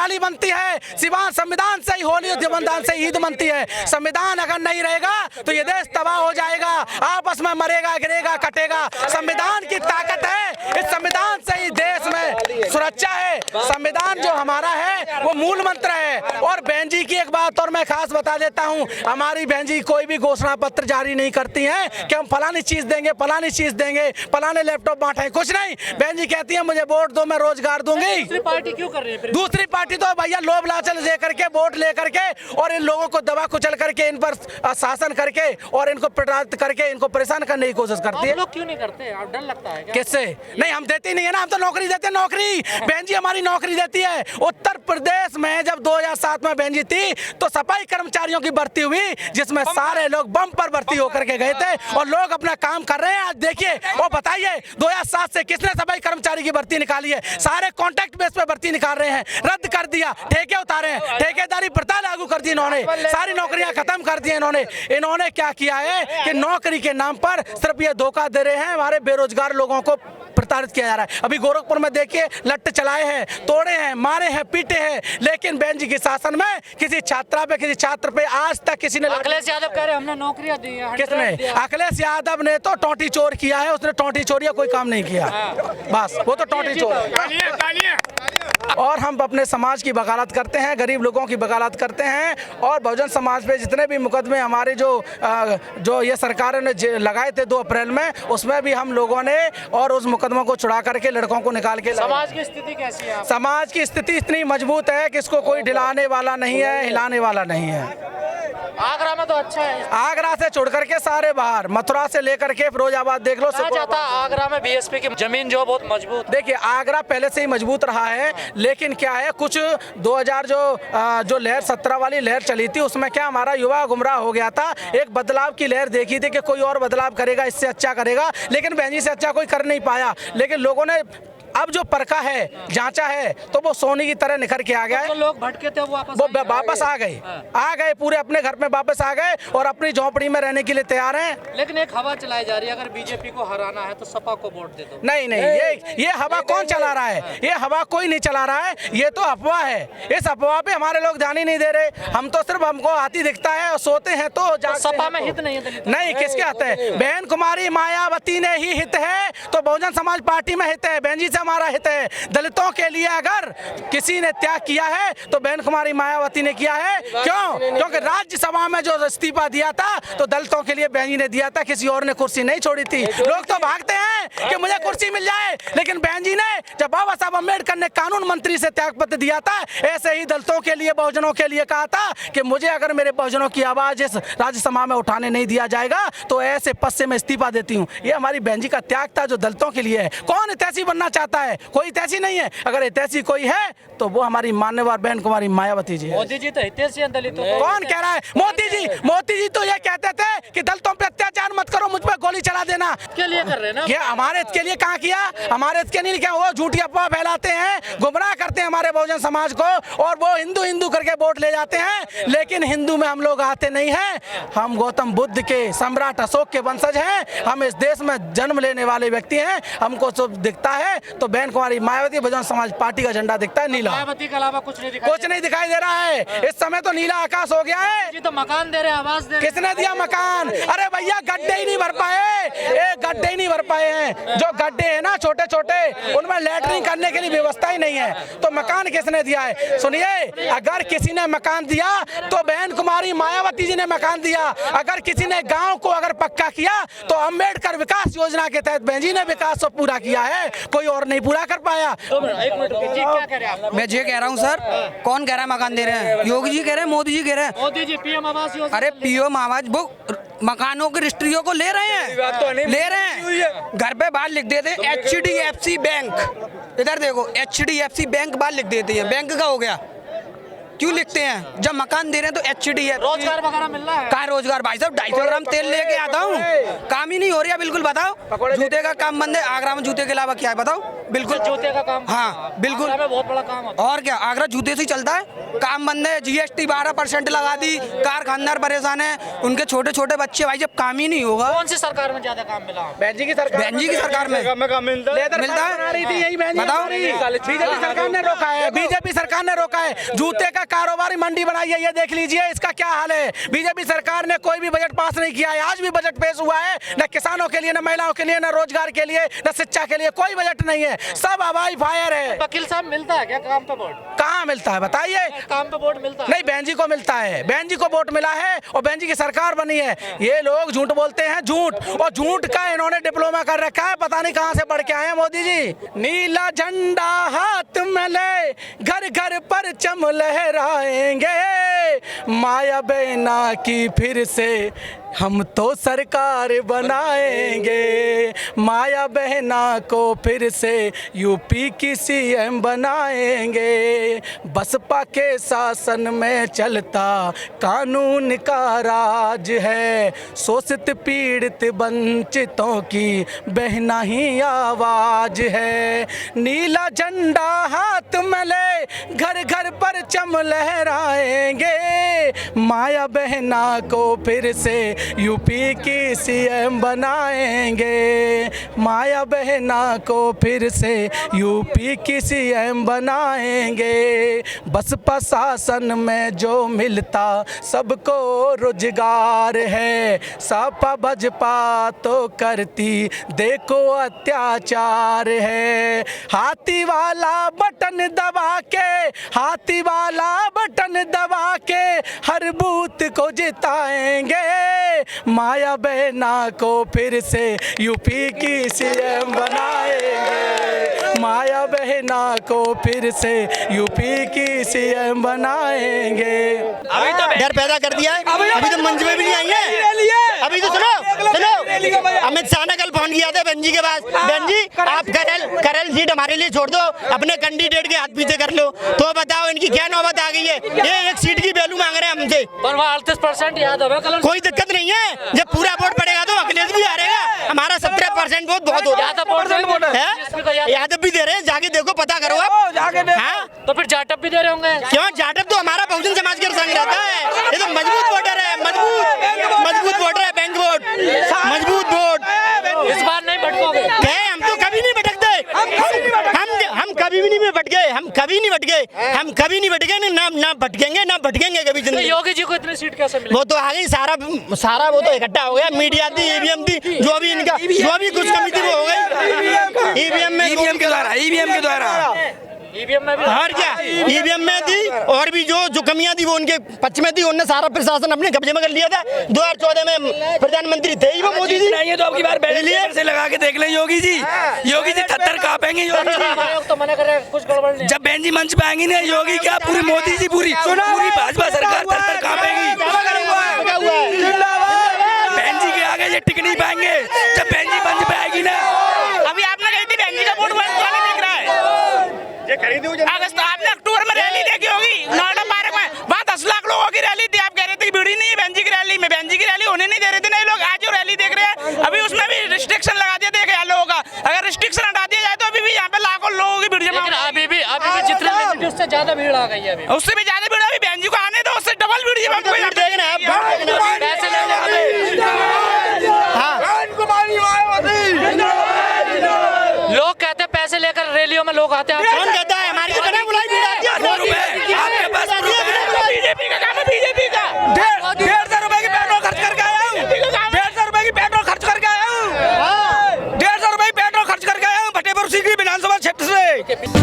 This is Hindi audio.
दिवाली बनती है, सिवान संविधान से ही होली, संविधान से ईद बनती है। संविधान अगर नहीं रहेगा तो ये देश तबाह हो जाएगा, आपस में मरेगा, गिरेगा, कटेगा। संविधान की ताकत है, इस संविधान से ही देश में सुरक्षा है। संविधान जो हमारा है वो मूल मंत्र है। और बहन जी की एक बात और मैं खास बता देता हूँ, हमारी बहन जी कोई भी घोषणा पत्र जारी नहीं करती हैं कि हम फलानी चीज देंगे, फलानी चीज देंगे, फलाने लैपटॉप बांटे, कुछ नहीं। बहन जी कहती है मुझे वोट दो, मैं रोजगार दूंगी। दूसरी पार्टी क्यों कर रही है? दूसरी पार्टी तो भैया लोभ लालच लेकर के, वोट लेकर के और इन लोगों को दबा कुचल करके, इन पर शासन करके और इनको प्रताड़ित करके इनको परेशान करने की कोशिश करती है। लोग क्यों नहीं करते? आप डर लगता है क्या? किससे? नहीं, हम देती नहीं है ना, हम तो नौकरी देते हैं। नौकरी बहन जी हमारी नौकरी देती है। उत्तर प्रदेश में जब 2007 में बहन जी थी तो सफाई कर्मचारियों की भर्ती हुई, जिसमें सारे लोग बम पर भर्ती होकर के गए थे और लोग अपना काम कर रहे हैं। आज देखिए, वो बताइए 2007 से किसने सफाई कर्मचारी की भर्ती निकाली है? सारे कॉन्ट्रैक्ट बेस पे भर्ती निकाल रहे हैं, रद्द कर दिया, ठेके उतारे हैं, ठेकेदारी प्रथा लागू कर दी इन्होंने, सारी नौकरियां खत्म कर दी इन्होंने क्या किया है कि नौकरी के नाम पर सिर्फ ये धोखा दे रहे हैं, हमारे बेरोजगार लोगों को प्रताड़ित किया जा रहा है। अभी गोरखपुर में देखिए लट्टे चलाए हैं, तोड़े हैं, मारे हैं, पीटे हैं, लेकिन बहन जी के शासन में किसी छात्रा पे, किसी छात्र पे आज तक किसी ने। अखिलेश यादव कह रहे हमने नौकरियां दी है। किसने? अखिलेश यादव ने तो टोटी चोर किया है, उसने टोटी चोरिया कोई काम नहीं किया, बस वो तो टोटी चोर। और हम अपने समाज की वकालत करते हैं, गरीब लोगों की वकालत करते हैं और बहुजन समाज पे जितने भी मुकदमे हमारे जो ये सरकारों ने लगाए थे 2 अप्रैल में, उसमें भी हम लोगों ने और उस मुकदमों को छुड़ा करके लड़कों को निकाल के। समाज की स्थिति कैसी है? समाज की स्थिति इतनी मजबूत है कि इसको कोई ढिलाने वाला नहीं है, हिलाने वाला नहीं है। आगरा में तो अच्छा है। आगरा से छोड़ करके सारे बाहर, मथुरा से लेकर के फिरोजाबाद देख लो। जाता आगरा में बीएसपी की जमीन जो बहुत मजबूत। देखिए आगरा पहले से ही मजबूत रहा है, लेकिन क्या है कुछ 2000 जो लहर 17 वाली लहर चली थी, उसमें क्या हमारा युवा गुमराह हो गया था। एक बदलाव की लहर देखी थी कि कोई और बदलाव करेगा, इससे अच्छा करेगा, लेकिन बहन जी से अच्छा कोई कर नहीं पाया। लेकिन लोगों ने अब जो परखा है, जांचा है, तो वो सोने की तरह निखर के आ गया है। तो लोग भटके थे, वो वापस आ गए, पूरे अपने घर में वापस आ गए और अपनी झोंपड़ी में रहने के लिए तैयार हैं। लेकिन एक हवा चलाई जा रही है, अगर बीजेपी को हराना है तो सपा को वोट दे दो। नहीं, ये हवा कौन चला रहा है? ये हवा कोई नहीं चला रहा है, ये तो अफवाह है। इस अफवाह पे हमारे लोग ध्यान ही नहीं दे रहे। हम तो सिर्फ हमको हाथी दिखता है और सोते हैं तो सपा में हित नहीं है। नहीं, किसके हित है? बहन कुमारी मायावती ने ही हित है तो बहुजन समाज पार्टी में हित है, बहन जी से हमारा हित है। दलितों के लिए अगर किसी ने त्याग किया है तो बहन कुमारी मायावती ने किया है। क्यों? क्योंकि राज्यसभा में जो इस्तीफा दिया था तो दलितों के लिए बहन जी ने दिया था, किसी और ने कुर्सी नहीं छोड़ी थी। लोग तो भागते हैं कि मुझे कुर्सी मिल जाए, लेकिन बहन जी ने जब बाबा साहब अम्बेडकर ने कानून मंत्री से त्यागपत्र दिया था, ऐसे ही दलितों के लिए, बहुजनों के लिए कहा था कि मुझे अगर मेरे बहुजनों की आवाज इस राज्यसभा में उठाने नहीं दिया जाएगा तो ऐसे पद से मैं इस्तीफा देती हूँ। ये हमारी बहन जी का त्याग था जो दलितों के लिए है। कौन हितैषी बनना चाहता है? कोई हितैषी नहीं है। अगर हितैषी कोई है तो वो हमारी मान्यवर बहन कुमारी मायावती जी है। मोदी जी तो हितैषी हैं दलितों को। कौन कह रहा है? मोदी जी तो ये कहते थे कि दलितों पे अत्याचार मत करो, मुझ पे गोली चला देना। के लिए कर रहे हैं ना? ये हमारे के लिए कहाँ किया? हमारे के नहीं किया। वो झूठी अफवाह फैलाते हैं, गुमराह करते हैं हमारे बहुजन समाज को और वो हिंदू करके वोट ले जाते हैं, लेकिन हिंदू में हम लोग आते नहीं हैं। हम गौतम बुद्ध के, सम्राट अशोक के वंशज हैं। हम इस देश में जन्म लेने वाले व्यक्ति हैं। हमको सब दिखता है तो बहन कुमारी मायावती बहुजन समाज पार्टी का झंडा दिखता है, नीला। मायावती के अलावा कुछ नहीं दिखाई दे रहा है। इस समय तो नीला आकाश हो गया है। जी तो मकान दे रहे, आवास दे रहे। किसने दिया मकान? अरे भैया गड्ढे ही नहीं भर पाए, गड्ढे ही नहीं भर पाए हैं। जो गड्ढे हैं ना छोटे छोटे, उनमें लैटरिन करने के लिए व्यवस्था ही नहीं है, तो मकान किसने दिया है? सुनिए, अगर किसी ने मकान दिया तो बहन कुमारी मायावती जी ने मकान दिया। अगर किसी ने गांव को अगर पक्का किया तो अम्बेडकर विकास योजना के तहत बहन जी ने विकास सब पूरा किया है, कोई और नहीं पूरा कर पाया। एक मिनट जी, क्या कह रहे हैं आप? मैं ये कह रहा हूँ सर, कौन कह रहा है मकान दे रहे हैं? योगी जी कह रहे हैं, मोदी जी कह रहे हैं। मोदी जी पीएम आवास योजना। अरे पीएम आवास वो मकानों के रजिस्ट्रियों को ले रहे हैं, ले रहे हैं। घर पे बाहर लिख देते HDFC बैंक, इधर देखो HDFC बैंक बाहर लिख देते हैं, बैंक का हो गया। क्यों लिखते हैं? जब मकान दे रहे हैं तो HDFC। रोजगार वगैरह मिल रहा है? कहाँ रोजगार। भाई साहब 250 ग्राम तेल लेके आता हूँ, काम ही नहीं हो रहा बिल्कुल। बताओ, जूते का काम बंद है आगरा में, जूते के अलावा क्या है बताओ? बिल्कुल जूते का काम, हाँ बिल्कुल, आगरा में बहुत बड़ा काम होता है। और क्या, आगरा जूते से ही चलता है, काम बंद है। जीएसटी 12% लगा दी, कारखानदार परेशान है, उनके छोटे छोटे बच्चे। भाई जब काम ही नहीं होगा। कौन सी सरकार में ज्यादा काम मिला? बहन जी की सरकार, बहन जी की सरकार में मिलता है, यही बहन जी बताओ। बीजेपी सरकार ने रोका है, बीजेपी सरकार ने रोका है। जूते का कारोबारी मंडी बनाई है, ये देख लीजिए इसका क्या हाल है। बीजेपी सरकार ने कोई भी बजट पास नहीं किया है। आज भी बजट पेश हुआ है, न किसानों के लिए, न महिलाओं के लिए, न रोजगार के लिए, न शिक्षा के लिए, कोई बजट नहीं है। सब हवाई फायर है। वकील साहब मिलता है क्या काम पे वोट? कहाँ मिलता है बताइए? काम पे वोट मिलता है? नहीं, बहन जी को मिलता है, बहन जी को वोट मिला है और बहन जी की सरकार बनी है। ये लोग झूठ बोलते हैं, झूठ, और झूठ का इन्होंने डिप्लोमा कर रखा है, पता नहीं कहाँ से पढ़ के आए हैं मोदी जी। नीला झंडा हाथ में ले, घर घर पर चम लहराएंगे, माया बहना की फिर से हम तो सरकार बनाएंगे, माया बहना को फिर से यूपी की सीएम बनाएंगे। बसपा के शासन में चलता कानून का राज है, शोषित पीड़ित वंचितों की बहना ही आवाज है। नीला झंडा हाथ में ले, घर घर पर चम लहराएंगे, माया बहना को फिर से यूपी की सीएम बनाएंगे, माया बहना को फिर से यूपी की सीएम बनाएंगे। बसपा शासन में जो मिलता सबको रोजगार है, सपा बसपा तो करती देखो अत्याचार है। हाथी वाला बटन दबा के, हाथी वाला बटन दबा के हर बूथ को जिताएंगे, माया बहना को फिर से यूपी की सीएम बनाएंगे, माया बहना को फिर से यूपी की सीएम बनाएंगे। अभी तो डर पैदा कर दिया है, अभी तो मंच में भी नहीं आई है। अभी तो सुनो, अमित शाह ने कल फोन किया था बहन जी के पास, बहन जी आप करल सीट हमारे लिए छोड़ दो, अपने कैंडिडेट के हाथ पीछे कर लो। तो बताओ इनकी क्या नौबत आ गई है, ये एक सीट की वैल्यू मांग रहे हैं हमसे। पर वहाँ 38% याद होगा कल। कोई दिक्कत नहीं है, जब पूरा वोट पड़ेगा तो अखिलेश भी हारेगा, हमारा 17% वोट बहुत हो जाता है। यादव भी दे रहे हैं, जाके देखो, पता करो आप। हाँ तो फिर जाटव भी दे रहे होंगे? क्यों, जाटव तो हमारा बहुजन समाज का संग रहता है, ये तो मजबूत वोटर है, मजबूत वोटर है, बैंक वोट, मजबूत वोट। इस बार नहीं भटकोगे? हम तो कभी नहीं भटकते, हम कभी भी नहीं भटके, हम कभी नहीं भटके, हम कभी नहीं भटके, ना भटकेंगे कभी तो जिंदगी। योगी जी को इतनी सीट कैसे मिली? वो तो आ गई, सारा वो तो इकट्ठा हो गया, मीडिया थी, ईवीएम थी, जो भी इनका जो भी कुछ कमी थी वो हो गई। ईवीएम के द्वारा ईवीएम में भी और क्या, ईवीएम में थी, और भी जो कमियां थी वो उनके पक्ष में थी, उन्होंने सारा प्रशासन अपने कब्जे में कर लिया था। 2014 में प्रधानमंत्री थे ही वो मोदी जी। तो अब की बार बैलेंस से लगा के देख लें योगी जी, योगी जी थत्तर कांपेंगे योगी जी। तो मना कर रहे हैं, कुछ गड़बड़ नहीं। जब बहन जी मंच पे आएंगी ना, योगी क्या पूरी मोदी जी, पूरी भाजपा सरकार थत्तर कांपेगी। बहन जी के आगे ये टिक नहीं पाएंगे, जब बहन जी मंच पे आएगी ना। अभी आपने कही थी बहन जी का वोट कौन नहीं दिख रहा है? अगस्त आपने अक्टूबर में रैली देखी होगी नोएडा पार्क में, वहाँ 10 लाख लोगों की रैली थी। आप कह रहे थे कि भीड़ ही नहीं है बहन जी की रैली में, बहन जी की रैली होने नहीं दे रहे थे ना ये लोग। आज जो रैली देख रहे हैं, अभी उसमें भी रिस्ट्रिक्शन लगा दिया 1000 लोगों का। अगर रिस्ट्रिक्शन हटा दिया जाए तो अभी भी यहाँ पे लाखों लोगों की भीड़ जमा। अभी भी जितने भी उससे ज्यादा भीड़ आ गई है अभी। उससे भी ज्यादा भीड़ अभी बहन जी को आने दो, उससे डबल भीड़ जमा। पैसे ले लोग कहते हैं पैसे लेकर रैलियों में लोग आते हैं। कौन कहता है, हमारी तो बिना बुलाई भीड़ आती है। आपके पास बीजेपी का काम है, बीजेपी का 150 रुपए की पेट्रोल खर्च करके आया हूँ, 150 रुपए की पेट्रोल खर्च करके आया हूँ, 150 रुपए की पेट्रोल खर्च करके आया हूँ फतेहपुर सीकरी विधानसभा क्षेत्र से।